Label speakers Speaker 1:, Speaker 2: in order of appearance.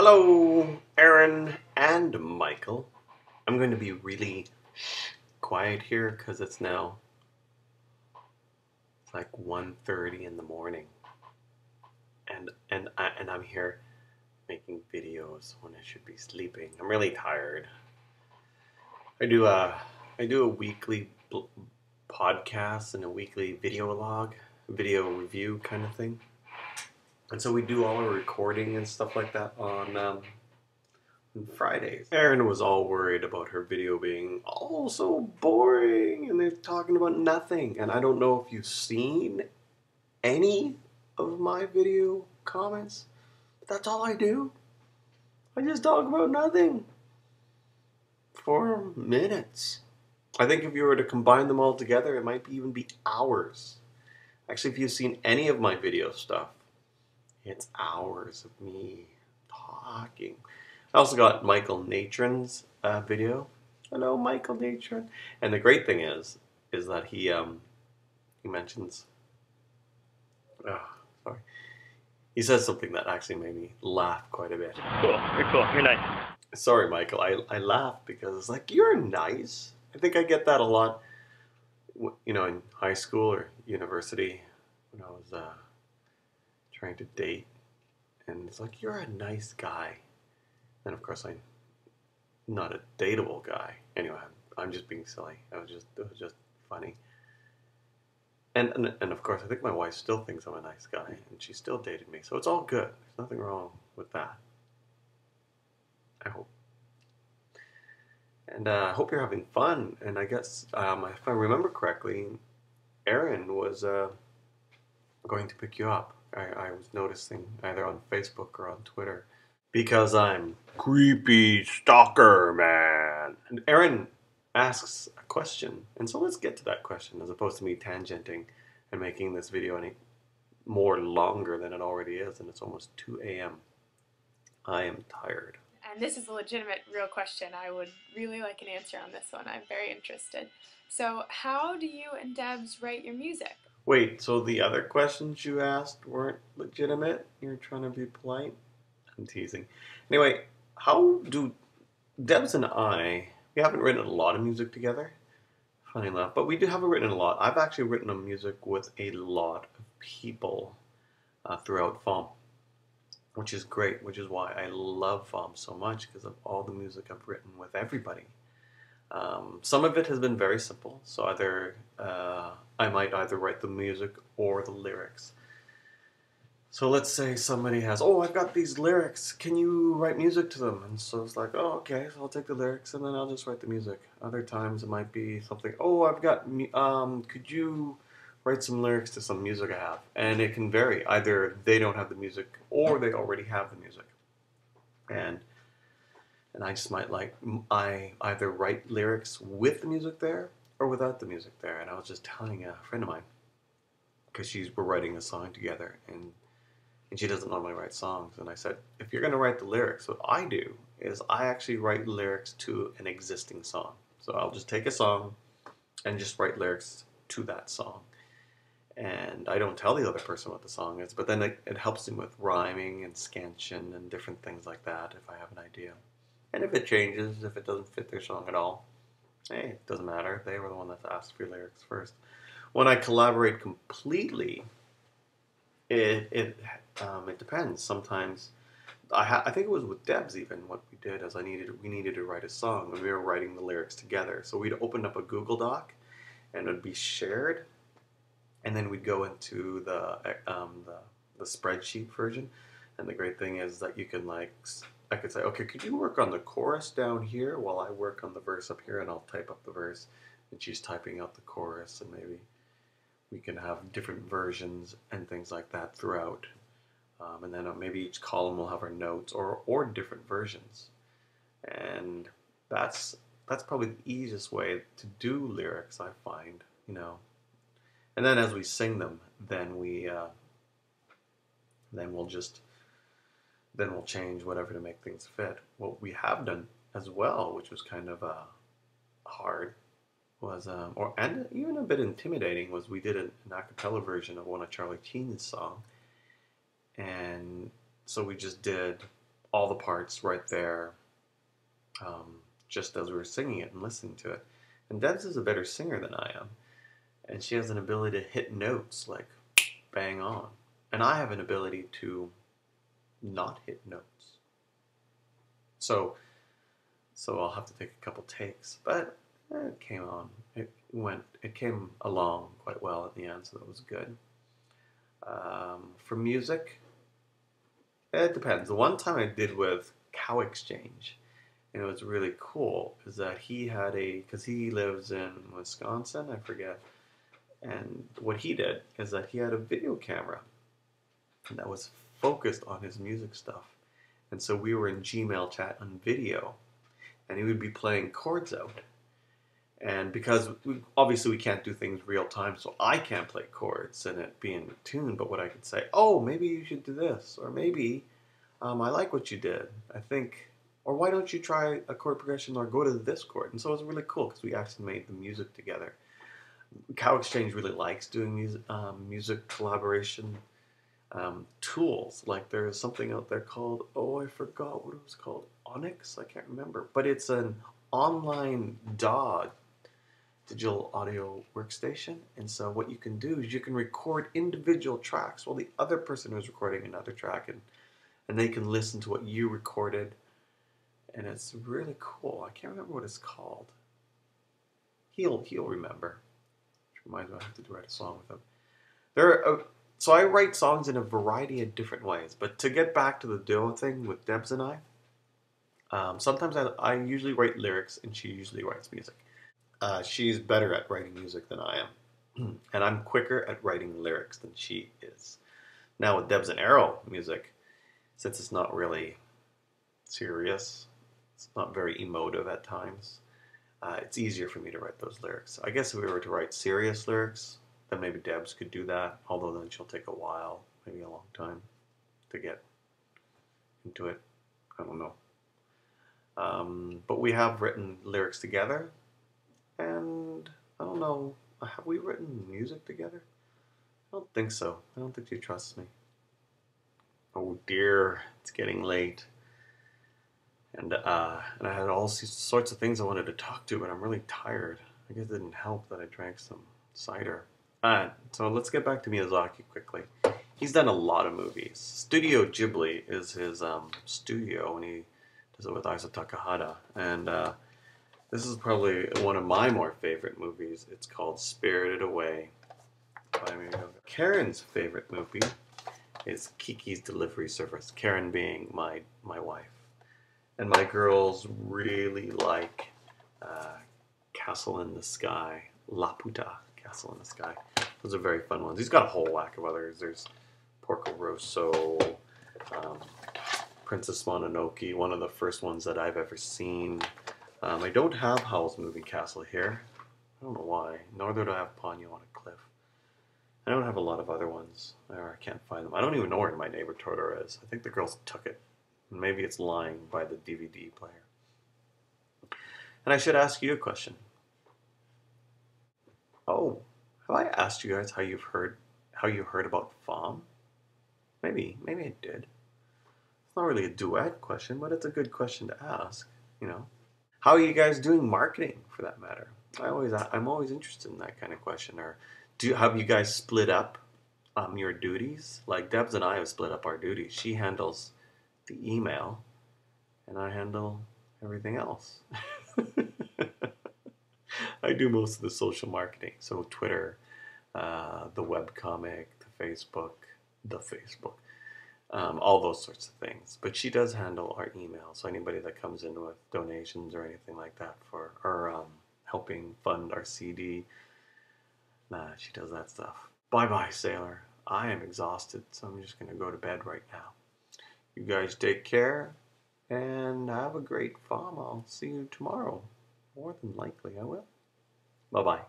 Speaker 1: Hello, Erin and Michael. I'm going to be really quiet here because it's like 1:30 in the morning, and I'm here making videos when I should be sleeping. I'm really tired. I do a weekly podcast and a weekly video review kind of thing, and so we do all our recording and stuff like that on Fridays. Erin was all worried about her video being all so boring and they're talking about nothing. And I don't know if you've seen any of my video comments, but that's all I do. I just talk about nothing for minutes. I think if you were to combine them all together, it might even be hours. Actually, if you've seen any of my video stuff, it's hours of me talking. I also got Michael Natron's video. Hello, Michael Natron. And the great thing is that he mentions. Oh, sorry. He says something that actually made me laugh quite a bit.
Speaker 2: Cool. You're cool. You're nice.
Speaker 1: Sorry, Michael. I laugh because it's like, you're nice. I think I get that a lot, in high school or university when I was trying to date. And it's like, you're a nice guy. And of course, I'm not a dateable guy. Anyway, I'm just being silly. It was just funny. And of course, I think my wife still thinks I'm a nice guy, and she still dated me. So it's all good. There's nothing wrong with that. I hope. And I hope you're having fun. And I guess, if I remember correctly, Erin was going to pick you up. I was noticing either on Facebook or on Twitter. Because I'm creepy stalker man. And Erin asks a question. And so let's get to that question as opposed to me tangenting and making this video any more longer than it already is. And it's almost 2 a.m. I am tired.
Speaker 3: And this is a legitimate, real question. I would really like an answer on this one. I'm very interested. So how do you and Debs write your music?
Speaker 1: Wait, so the other questions you asked weren't legitimate? You're trying to be polite? I'm teasing. Anyway, how do Debs and we haven't written a lot of music together, funny enough, but we haven't written a lot. I've actually written a music with a lot of people throughout FAWM, which is great, which is why I love FAWM so much, because of all the music I've written with everybody. Some of it has been very simple, so I might either write the music or the lyrics. So let's say somebody has, I've got these lyrics, can you write music to them? And so it's like, okay, so I'll take the lyrics and then I'll just write the music. Other times it might be something, I've got, could you write some lyrics to some music I have? And it can vary. Either they don't have the music or they already have the music. And I just might I either write lyrics with the music there or without the music there. And I was just telling a friend of mine, because we're writing a song together, and she doesn't normally write songs. And I said, if you're going to write the lyrics, what I do is I actually write lyrics to an existing song. So I'll just take a song and just write lyrics to that song. And I don't tell the other person what the song is, but then it helps them with rhyming and scansion and different things like that if I have an idea. And if it changes, if it doesn't fit their song at all, hey, it doesn't matter. They were the one that asked for lyrics first. When I collaborate completely, it depends. Sometimes I think it was with Debs even what we did is we needed to write a song and we were writing the lyrics together. So we'd open up a Google Doc and it would be shared, and then we'd go into the spreadsheet version. And the great thing is that you can I could say, okay, could you work on the chorus down here while I work on the verse up here, and I'll type up the verse and she's typing out the chorus, and maybe we can have different versions and things like that throughout. And then maybe each column will have our notes or different versions. And that's probably the easiest way to do lyrics, I find, And then as we sing them, then we'll change whatever to make things fit. What we have done as well, which was kind of hard, was and even a bit intimidating, was we did an a cappella version of one of Charlie Sheen's song, and so we just did all the parts right there, just as we were singing it and listening to it. And Debs is a better singer than I am, and she has an ability to hit notes like bang on, and I have an ability to not hit notes. So I'll have to take a couple takes, but it came on. It came along quite well at the end, so that was good. For music, it depends. The one time I did with Cow Exchange, and it was really cool, is that he had because he lives in Wisconsin, I forget, and what he did is that he had a video camera that was focused on his music stuff. And so we were in Gmail chat on video, and he would be playing chords out. And because obviously we can't do things real time, so I can't play chords and it be in tune, but what I could say, oh, maybe you should do this, or maybe I like what you did. I think, or why don't you try a chord progression or go to this chord? And so it was really cool because we actually made the music together. Cow Exchange really likes doing music collaboration tools. Like there's something out there called, oh, I forgot what it was called, Onyx? I can't remember. But it's an online DAW, digital audio workstation. And so what you can do is you can record individual tracks while the other person is recording another track, and they can listen to what you recorded. And it's really cool. I can't remember what it's called. He'll remember. Which reminds me, I have to write a song with him. So I write songs in a variety of different ways. But to get back to the duo thing with Debs and I, sometimes I usually write lyrics and she usually writes music. She's better at writing music than I am. And I'm quicker at writing lyrics than she is. Now with Debs and Errol music, since it's not really serious, it's not very emotive at times, it's easier for me to write those lyrics. I guess if we were to write serious lyrics, then maybe Debs could do that, although then she'll take a while, maybe a long time, to get into it. I don't know. But we have written lyrics together, and I don't know, have we written music together? I don't think so. I don't think she trusts me. Oh dear, it's getting late. And I had all sorts of things I wanted to talk to, but I'm really tired. I guess it didn't help that I drank some cider. So let's get back to Miyazaki quickly. He's done a lot of movies. Studio Ghibli is his studio, and he does it with Isa Takahata. And this is probably one of my more favorite movies. It's called Spirited Away by Miyazaki. Karen's favorite movie is Kiki's Delivery Service. Karen being my wife. And my girls really like Castle in the Sky, Laputa, Castle in the Sky. Those are very fun ones. He's got a whole whack of others. There's Porco Rosso, Princess Mononoke, one of the first ones that I've ever seen. I don't have Howl's Moving Castle here. I don't know why. Nor do I have Ponyo on a Cliff. I don't have a lot of other ones. Or I can't find them. I don't even know where My Neighbor Totoro is. I think the girls took it. Maybe it's lying by the DVD player. And I should ask you a question. Oh, have I asked you guys how you heard about FAWM? Maybe I did. It's not really a duet question, but it's a good question to ask, you know. How are you guys doing marketing, for that matter? I'm always interested in that kind of question. Or have you guys split up your duties? Like Debs and I have split up our duties. She handles the email, and I handle everything else. I do most of the social marketing, so Twitter, the webcomic, the Facebook, all those sorts of things. But she does handle our email, so anybody that comes in with donations or anything like that or helping fund our CD, she does that stuff. Bye-bye, sailor. I am exhausted, so I'm just going to go to bed right now. You guys take care and have a great FAWM. I'll see you tomorrow. More than likely, I will. Bye-bye.